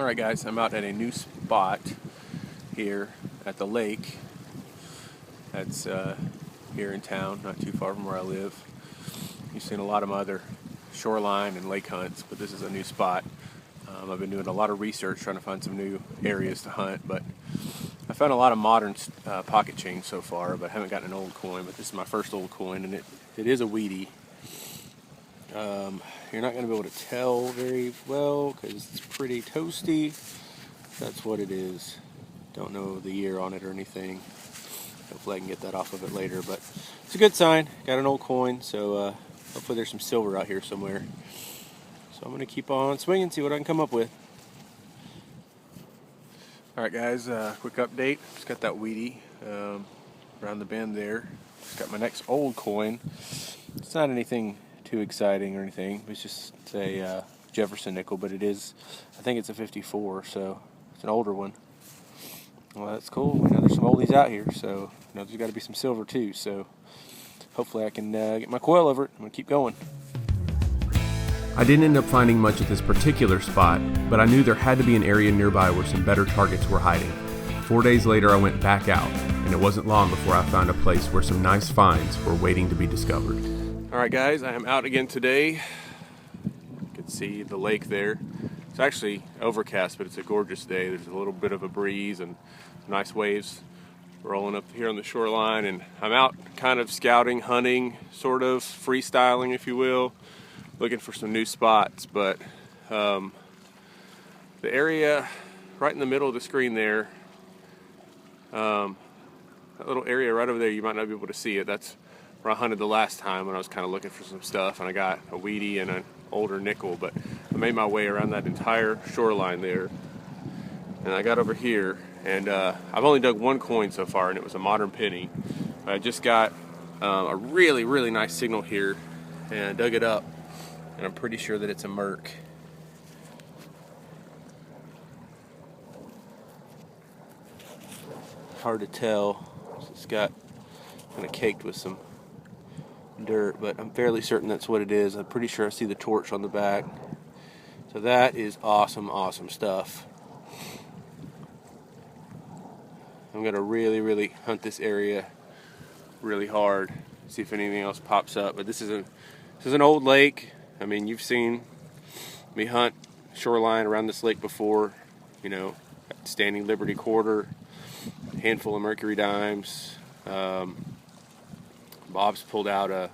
Alright guys, I'm out at a new spot here at the lake. That's here in town, not too far from where I live. You've seen a lot of my other shoreline and lake hunts, but this is a new spot. I've been doing a lot of research trying to find some new areas to hunt, but I found a lot of modern pocket chains so far, but I haven't gotten an old coin. But this is my first old coin, and it is a weedy. You're not going to be able to tell very well because it's pretty toasty. That's what it is. Don't know the year on it or anything. Hopefully I can get that off of it later, but it's a good sign. Got an old coin, so hopefully there's some silver out here somewhere. So I'm going to keep on swinging, see what I can come up with. Alright guys, quick update. Just got that weedy around the bend there. Just got my next old coin. It's not anything too exciting or anything. It's just a Jefferson nickel, but it is, I think it's a 54, so it's an older one. Well, that's cool. You know, there's some oldies out here, so you know, there's got to be some silver too. So hopefully I can get my coil over it. I'm gonna keep going. I didn't end up finding much at this particular spot, but I knew there had to be an area nearby where some better targets were hiding. 4 days later, I went back out, and it wasn't long before I found a place where some nice finds were waiting to be discovered. Alright guys, I am out again today. You can see the lake there. It's actually overcast, but it's a gorgeous day. There's a little bit of a breeze and nice waves rolling up here on the shoreline, and I'm out kind of scouting, hunting, sort of freestyling if you will, looking for some new spots. But the area right in the middle of the screen there, that little area right over there, you might not be able to see it. That's where I hunted the last time when I was kind of looking for some stuff, and I got a weedy and an older nickel. But I made my way around that entire shoreline there, and I got over here, and I've only dug one coin so far, and it was a modern penny. But I just got a really nice signal here, and I dug it up, and I'm pretty sure that it's a Merc. Hard to tell. It's got kind of caked with some dirt, but I'm fairly certain that's what it is. I'm pretty sure I see the torch on the back. So that is awesome stuff. I'm gonna really hunt this area really hard, see if anything else pops up. But this is an old lake. I mean, you've seen me hunt shoreline around this lake before. You know, standing Liberty quarter, a handful of mercury dimes. Bob's pulled out a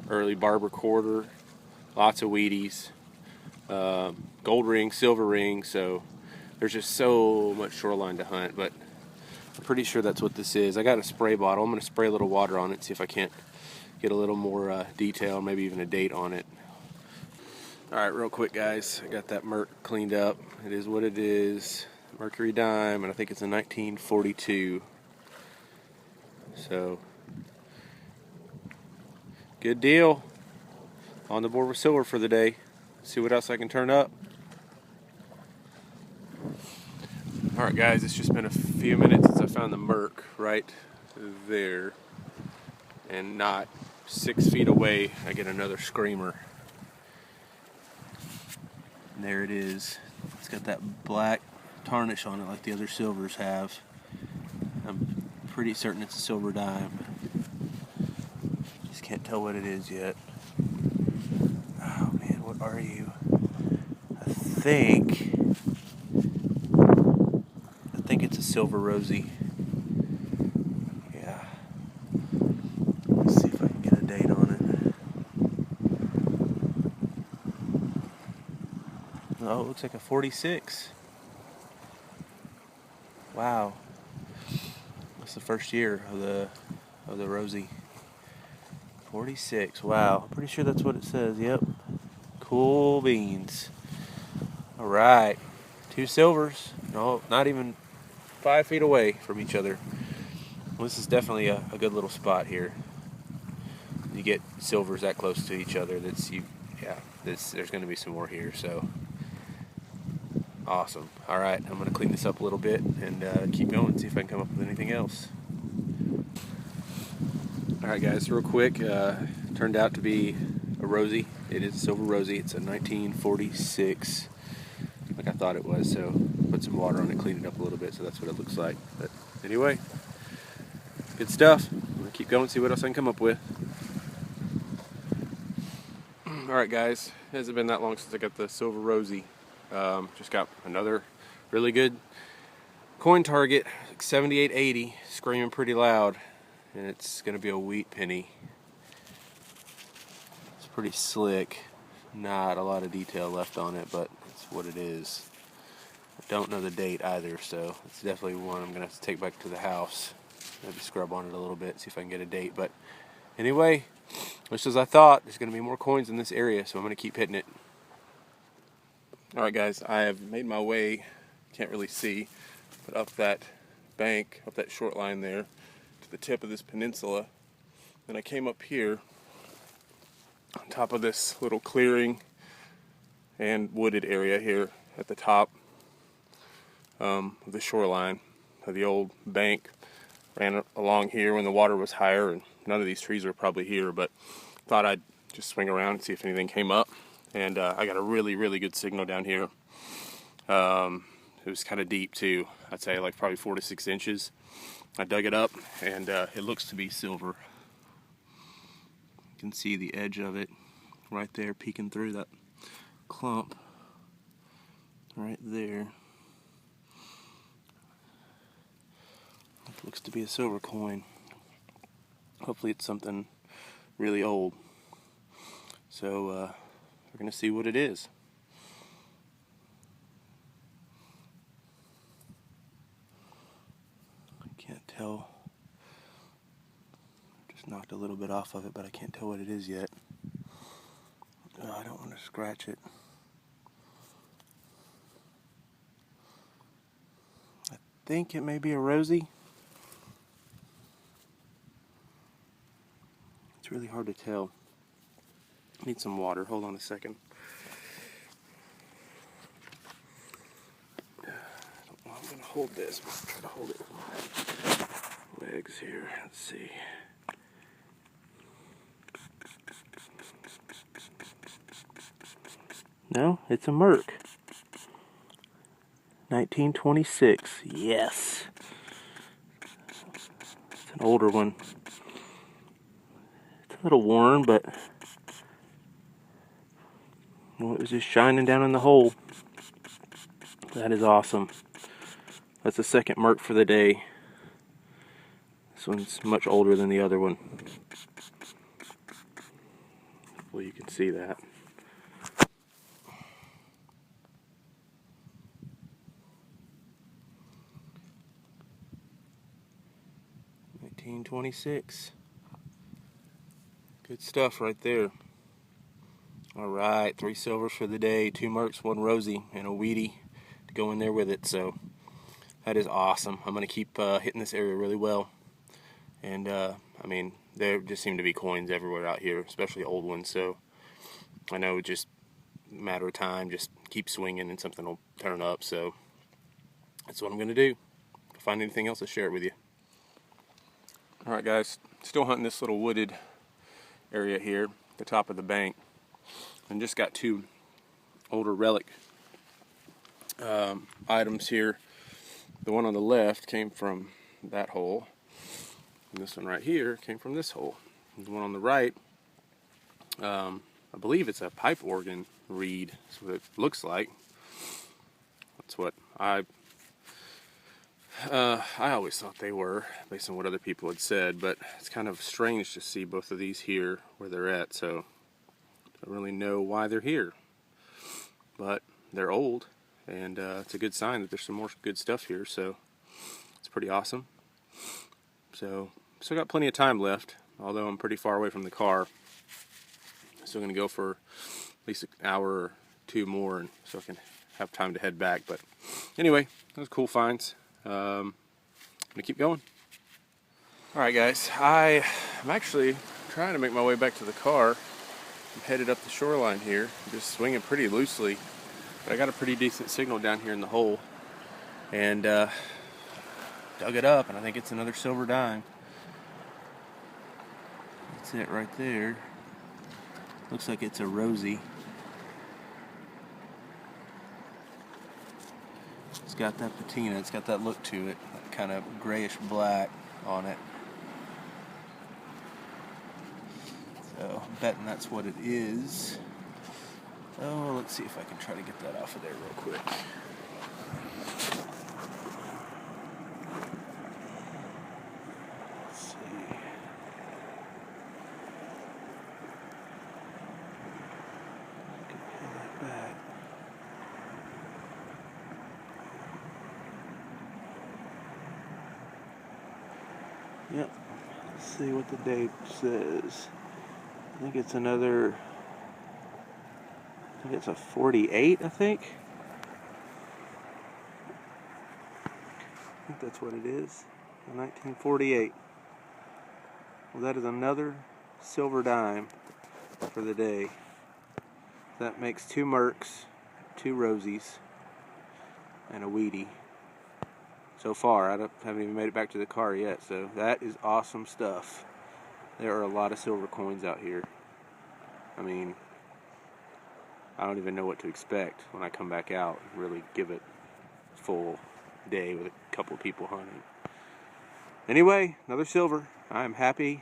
early barber quarter, lots of wheaties, gold ring, silver ring. So there's just so much shoreline to hunt, but I'm pretty sure that's what this is. I got a spray bottle. I'm going to spray a little water on it, see if I can't get a little more detail, maybe even a date on it. Alright, real quick guys, I got that Merc cleaned up. It is what it is. Mercury dime, and I think it's a 1942. So good deal. On the board with silver for the day. See what else I can turn up. Alright guys, it's just been a few minutes since I found the Merc right there. And not 6 feet away, I get another screamer. And there it is. It's got that black tarnish on it like the other silvers have. I'm pretty certain it's a silver dime. Just can't tell what it is yet. Oh man, what are you? I think it's a silver rosy. Yeah. Let's see if I can get a date on it. Oh, it looks like a 46. Wow. That's the first year of the rosy. 46. Wow. I'm pretty sure that's what it says. Yep. Cool beans. All right. 2 silvers. No, not even 5 feet away from each other. Well, this is definitely a good little spot here. You get silvers that close to each other. There's going to be some more here. So awesome. All right. I'm going to clean this up a little bit and keep going. See if I can come up with anything else. Alright guys, real quick, turned out to be a rosy. It is a silver rosy. It's a 1946 like I thought it was, so put some water on it, clean it up a little bit, so that's what it looks like. But anyway, good stuff. I'm gonna keep going, see what else I can come up with. Alright guys, it hasn't been that long since I got the Silver Rosie. Just got another really good coin target, like 78.80, screaming pretty loud, and it's gonna be a wheat penny. It's pretty slick, not a lot of detail left on it, but it's what it is. I don't know the date either, so it's definitely one I'm gonna have to take back to the house. Maybe scrub on it a little bit, see if I can get a date. But anyway, just as I thought, there's gonna be more coins in this area, so I'm gonna keep hitting it. Alright guys, I have made my way, can't really see, but up that bank, up that short line there, to the tip of this peninsula. Then I came up here, on top of this little clearing and wooded area here at the top of the shoreline. The old bank ran along here when the water was higher, and none of these trees were probably here, but thought I'd just swing around and see if anything came up. And I got a really, really good signal down here. It was kind of deep too. I'd say like probably 4 to 6 inches. I dug it up, and it looks to be silver. You can see the edge of it right there peeking through that clump right there. It looks to be a silver coin. Hopefully it's something really old. So we're going to see what it is. I can't tell. Just knocked a little bit off of it, but I can't tell what it is yet. I don't want to scratch it. I think it may be a Rosie. It's really hard to tell. I need some water. Hold on a second. I'm going to hold this. I'm going to try to hold it with my legs here. Let's see. No, it's a Merc. 1926. Yes. It's an older one. It's a little worn, but well, it was just shining down in the hole. That is awesome. That's the second Merc for the day. This one's much older than the other one. Hopefully you can see that. $19.26. Good stuff right there. Alright, 3 silvers for the day, 2 Mercs, 1 Rosie, and a Wheatie to go in there with it. So that is awesome. I'm going to keep hitting this area really well. And I mean, there just seem to be coins everywhere out here, especially old ones. So I know it's just a matter of time. Just keep swinging and something will turn up. So that's what I'm going to do. If I find anything else, I'll share it with you. Alright guys, still hunting this little wooded area here at the top of the bank. And just got 2 older relic items here. The one on the left came from that hole, and this one right here came from this hole. The one on the right, I believe it's a pipe organ reed. That's what it looks like. That's what I always thought they were, based on what other people had said. But it's kind of strange to see both of these here where they're at. So I don't really know why they're here, but they're old, and it's a good sign that there's some more good stuff here, so it's pretty awesome. So still got plenty of time left, although I'm pretty far away from the car. Still going to go for at least an hour or 2 more, and so I can have time to head back. But anyway, those cool finds. I'm going to keep going. Alright guys, I'm actually trying to make my way back to the car. I'm headed up the shoreline here, just swinging pretty loosely, but I got a pretty decent signal down here in the hole, and dug it up, and I think it's another silver dime. That's it right there. Looks like it's a Rosie. It's got that patina. It's got that look to it, that kind of grayish black on it. So I'm betting that's what it is. Oh, let's see if I can try to get that off of there real quick. Let's see. I can pull that back. Yep. Let's see what the date says. I think it's it's a 48, I think. I think that's what it is. A 1948. Well, that is another silver dime for the day. That makes 2 Mercs, 2 Rosies, and a Wheatie. So far, I haven't even made it back to the car yet, so that is awesome stuff. There are a lot of silver coins out here. I mean, I don't even know what to expect when I come back out and really give it a full day with a couple of people hunting. Anyway, another silver. I'm happy.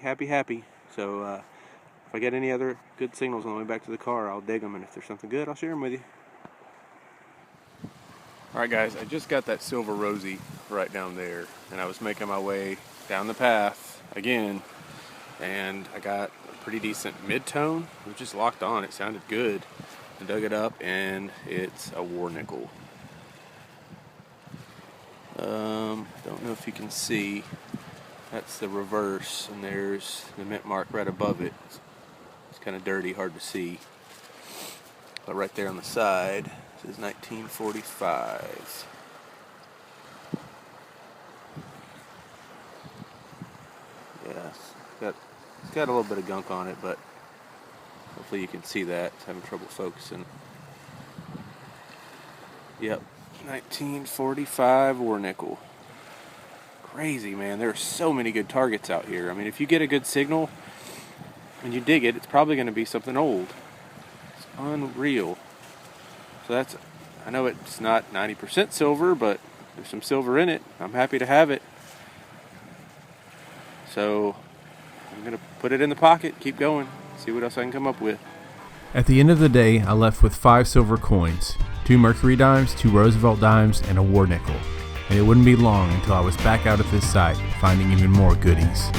So if I get any other good signals on the way back to the car, I'll dig them, and if there's something good, I'll share them with you. Alright guys, I just got that silver Rosie right down there, and I was making my way down the path again, and I got a pretty decent mid-tone. It was just locked on, it sounded good. I dug it up, and it's a war nickel. Don't know if you can see, that's the reverse, and there's the mint mark right above it. It's kind of dirty, hard to see, but right there on the side it says 1945. Yes, it's got a little bit of gunk on it, but hopefully you can see that. It's having trouble focusing. Yep, 1945 war nickel. Crazy, man. There are so many good targets out here. I mean, if you get a good signal and you dig it, it's probably going to be something old. It's unreal. So I know it's not 90% silver, but there's some silver in it. I'm happy to have it. So I'm going to put it in the pocket, keep going, see what else I can come up with. At the end of the day, I left with 5 silver coins, 2 Mercury dimes, 2 Roosevelt dimes, and a war nickel. And it wouldn't be long until I was back out at this site, finding even more goodies.